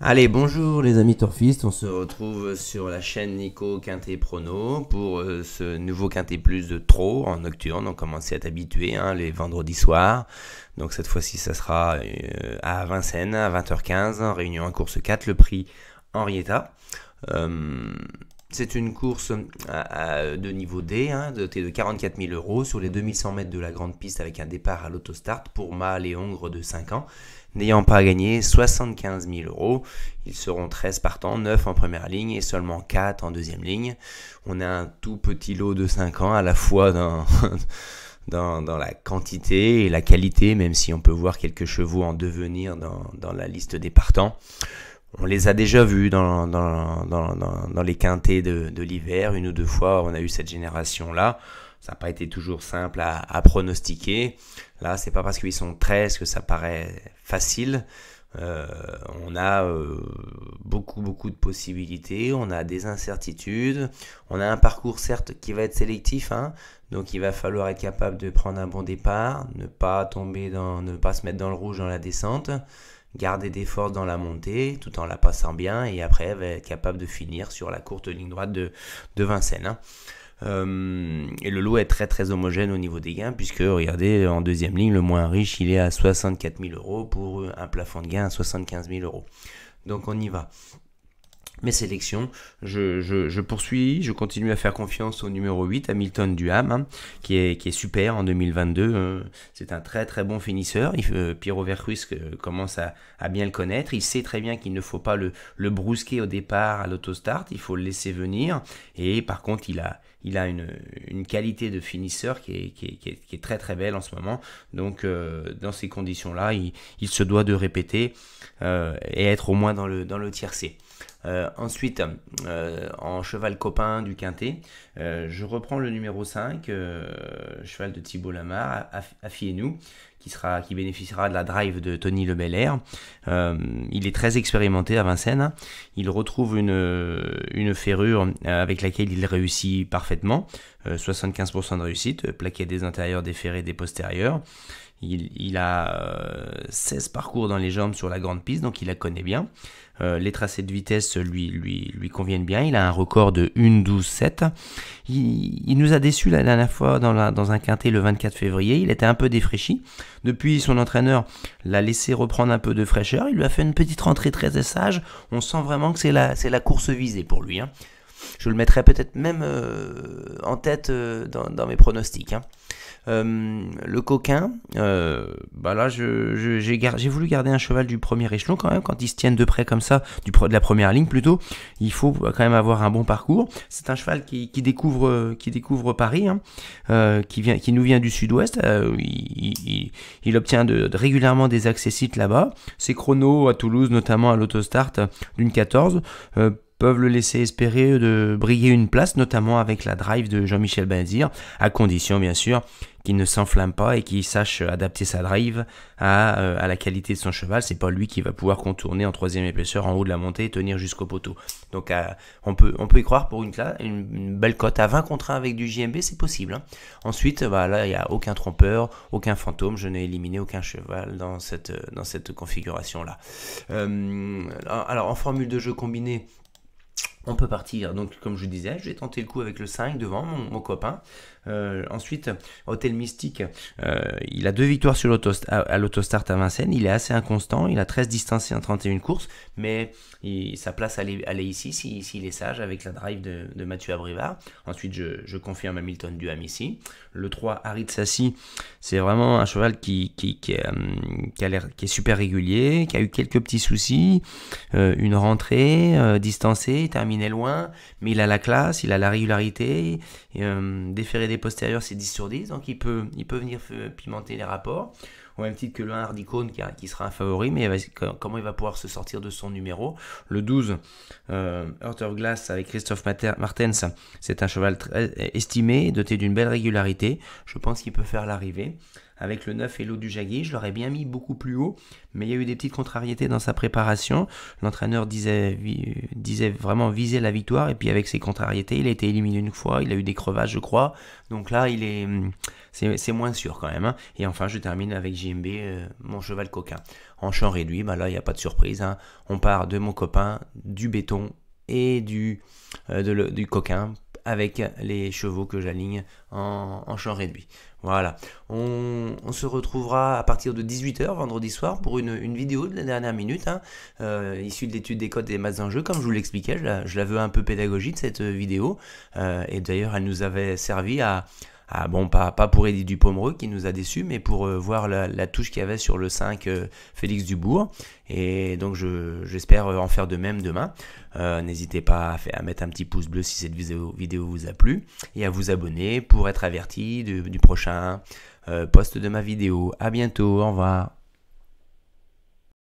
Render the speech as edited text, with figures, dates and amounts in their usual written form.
Allez, bonjour les amis torfistes, on se retrouve sur la chaîne Nico Quintet Prono pour ce nouveau Quintet Plus de trop en nocturne. On commence à être habitué les vendredis soirs. Donc cette fois-ci, ça sera à Vincennes à 20h15, en réunion en course 4, le prix Henrietta. C'est une course de niveau D, dotée de 44 000 euros sur les 2100 mètres de la grande piste avec un départ à l'autostart pour mâles et hongres de 5 ans. N'ayant pas gagné 75 000 euros, ils seront 13 partants, 9 en première ligne et seulement 4 en deuxième ligne. On a un tout petit lot de 5 ans à la fois dans la quantité et la qualité, même si on peut voir quelques chevaux en devenir dans la liste des partants. On les a déjà vus dans les quintets de l'hiver, une ou deux fois on a eu cette génération-là. Ça n'a pas été toujours simple à pronostiquer. Là, c'est pas parce qu'ils sont 13 que ça paraît facile. On a beaucoup de possibilités, on a des incertitudes, on a un parcours certes qui va être sélectif, donc il va falloir être capable de prendre un bon départ, ne pas se mettre dans le rouge dans la descente, garder des forces dans la montée tout en la passant bien et après va être capable de finir sur la courte ligne droite de Vincennes. Et le lot est très homogène au niveau des gains puisque regardez en deuxième ligne le moins riche il est à 64 000 euros pour un plafond de gain à 75 000 euros. Donc on y va. Mes sélections, je poursuis, je continue à faire confiance au numéro 8, Hamilton Duham, qui est super en 2022. C'est un très bon finisseur. Pierrot Vercruysse commence à bien le connaître. Il sait très bien qu'il ne faut pas le brusquer au départ à l'autostart. Il faut le laisser venir. Et par contre, il a une qualité de finisseur qui est très belle en ce moment. Donc, dans ces conditions-là, il se doit de répéter et être au moins dans le tiercé. Ensuite, en cheval copain du quintet, je reprends le numéro 5, cheval de Thibaut Lamar, Affiez-nous, qui bénéficiera de la drive de Tony Le Belair. Il est très expérimenté à Vincennes. Il retrouve une ferrure avec laquelle il réussit parfaitement, 75% de réussite, plaqué des intérieurs, des ferrés, des postérieurs. Il a 16 parcours dans les jambes sur la grande piste, donc il la connaît bien. Les tracés de vitesse lui conviennent bien. Il a un record de 1:12,7. Il nous a déçus la dernière fois dans un quintet le 24 février. Il était un peu défraîchi. Depuis, son entraîneur l'a laissé reprendre un peu de fraîcheur. Il lui a fait une petite rentrée très sage. On sent vraiment que c'est la course visée pour lui. Je le mettrai peut-être même en tête dans mes pronostics. Le coquin, là j'ai voulu garder un cheval du premier échelon quand même, quand ils se tiennent de près comme ça, de la première ligne plutôt, il faut quand même avoir un bon parcours. C'est un cheval qui découvre Paris, qui nous vient du sud-ouest. Il obtient régulièrement des accessites là-bas. Ses chronos à Toulouse, notamment à l'autostart d'une 14, peuvent le laisser espérer de briller une place, notamment avec la drive de Jean-Michel Bazir, à condition bien sûr qu'il ne s'enflamme pas et qu'il sache adapter sa drive à la qualité de son cheval. C'est pas lui qui va pouvoir contourner en troisième épaisseur en haut de la montée et tenir jusqu'au poteau. Donc on peut y croire pour une belle cote à 20 contre 1 avec du JMB, c'est possible. Ensuite, là il n'y a aucun trompeur, aucun fantôme, je n'ai éliminé aucun cheval dans cette configuration là. Alors en formule de jeu combinée, on peut partir, donc comme je disais, je vais tenter le coup avec le 5 devant mon copain. Ensuite, Hôtel Mystique, il a 2 victoires à l'autostart à Vincennes. Il est assez inconstant, il a 13 distancés en 31 courses, mais sa place allait ici s'il est sage avec la drive de Mathieu Abrivard. Ensuite, je confirme Hamilton Duham ici. Le 3, Harid Sassi, c'est vraiment un cheval qui est super régulier, qui a eu quelques petits soucis, une rentrée distancée, terminé loin, mais il a la classe, il a la régularité, déféré des postérieurs c'est 10 sur 10, donc il peut venir pimenter les rapports, au même titre que le 1 Hardicone qui sera un favori, mais comment il va pouvoir se sortir de son numéro. Le 12, Heart of Glass avec Christophe Martens, c'est un cheval très estimé, doté d'une belle régularité, je pense qu'il peut faire l'arrivée. avec le 9 et l'eau du Jaggi. Je l'aurais bien mis beaucoup plus haut, mais il y a eu des petites contrariétés dans sa préparation. L'entraîneur disait vraiment viser la victoire, et puis avec ses contrariétés, il a été éliminé une fois, il a eu des crevasses, je crois. Donc là, c'est moins sûr quand même, hein. Et enfin, je termine avec JMB, mon cheval coquin. En champ réduit, bah là, il n'y a pas de surprise, hein. On part de mon copain, du béton et du coquin, avec les chevaux que j'aligne en champ réduit. Voilà, on se retrouvera à partir de 18 h vendredi soir pour une vidéo de la dernière minute, hein, issue de l'étude des codes des maths en jeu. Comme je vous l'expliquais, je la veux un peu pédagogique cette vidéo, et d'ailleurs elle nous avait servi bon, pas pour Eddie Dupomereux qui nous a déçus, mais pour voir la touche qu'il y avait sur le 5 Félix Dubourg. Et donc j'espère en faire de même demain. N'hésitez pas à mettre un petit pouce bleu si cette vidéo vous a plu, et à vous abonner pour être averti du prochain post de ma vidéo. À bientôt, au revoir.